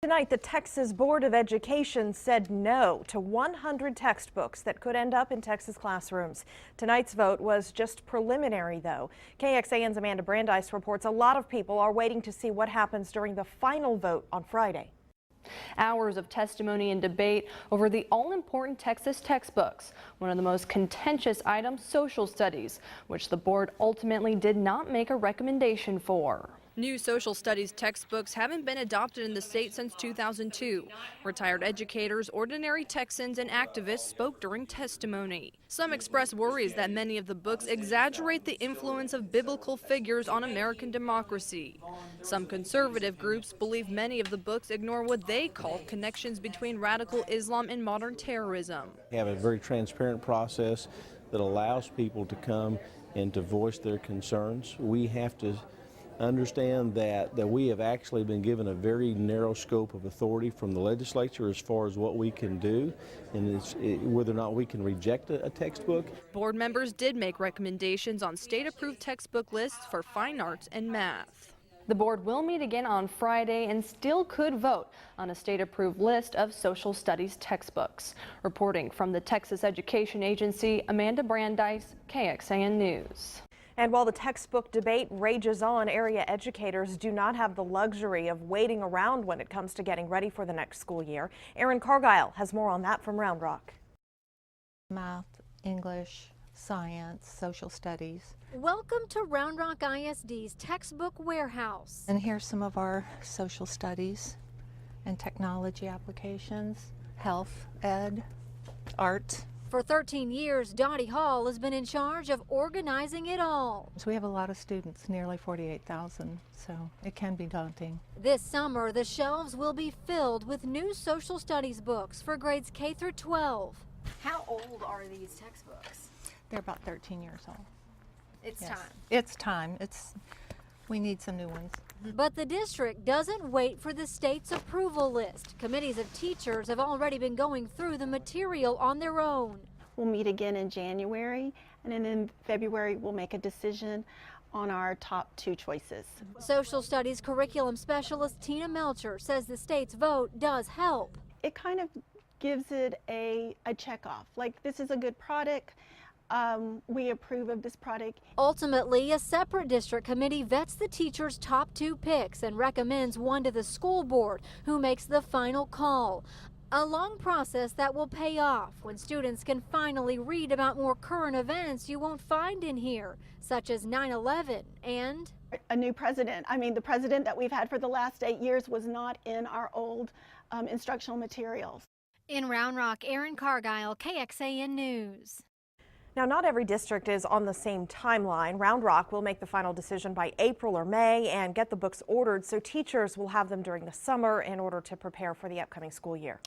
Tonight, the Texas Board of Education said no to 100 textbooks that could end up in Texas classrooms. Tonight's vote was just preliminary, though. KXAN's Amanda Brandeis reports a lot of people are waiting to see what happens during the final vote on Friday. Hours of testimony and debate over the all-important Texas textbooks. One of the most contentious items, social studies, which the board ultimately did not make a recommendation for. New social studies textbooks haven't been adopted in the state since 2002. Retired educators, ordinary Texans, and activists spoke during testimony. Some expressed worries that many of the books exaggerate the influence of biblical figures on American democracy. Some conservative groups believe many of the books ignore what they call connections between radical Islam and modern terrorism. We have a very transparent process that allows people to come and to voice their concerns. We have to understand that we have actually been given a very narrow scope of authority from the legislature as far as what we can do and whether or not we can reject a textbook. Board members did make recommendations on state-approved textbook lists for fine arts and math. The board will meet again on Friday and still could vote on a state-approved list of social studies textbooks. Reporting from the Texas Education Agency, Amanda Brandeis, KXAN News. And while the textbook debate rages on, area educators do not have the luxury of waiting around when it comes to getting ready for the next school year. Erin Cargile has more on that from Round Rock. Math, English, science, social studies. Welcome to Round Rock ISD's textbook warehouse. And here's some of our social studies and technology applications, health, ed, art. For 13 years, Dottie Hall has been in charge of organizing it all. So we have a lot of students, nearly 48,000, so it can be daunting. This summer, the shelves will be filled with new social studies books for grades K through 12. How old are these textbooks? They're about 13 years old. It's Yes. time. It's time. We need some new ones. But the district doesn't wait for the state's approval list. Committees of teachers have already been going through the material on their own. We'll meet again in January, and then in February we'll make a decision on our top 2 choices. Social studies curriculum specialist Tina Melcher says the state's vote does help. It kind of gives it a check off, like this is a good product. We approve of this product. Ultimately, a separate district committee vets the teacher's top 2 picks and recommends one to the school board, who makes the final call. A long process that will pay off when students can finally read about more current events you won't find in here, such as 9/11 and A new president. I mean, the president that we've had for the last 8 years was not in our old instructional materials. In Round Rock, Erin Cargile, KXAN News. Now, not every district is on the same timeline. Round Rock will make the final decision by April or May and get the books ordered so teachers will have them during the summer in order to prepare for the upcoming school year.